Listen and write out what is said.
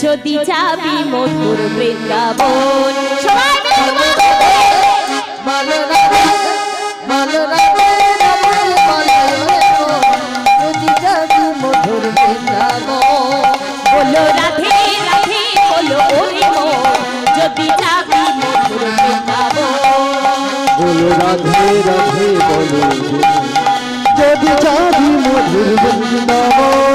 যদি যাবি মধুর বৃন্দাবন। সবাই মিলে বলো রাধে বলো রাধে রাধে বলো যদি যাবি মধুর বৃন্দাবন। বলো রাধে রাধে বলো ওরে মন যদি যাবি মধুর বৃন্দাবন। বলো রাধে রাধে বলো যদি যাবি মধুর বৃন্দাবন।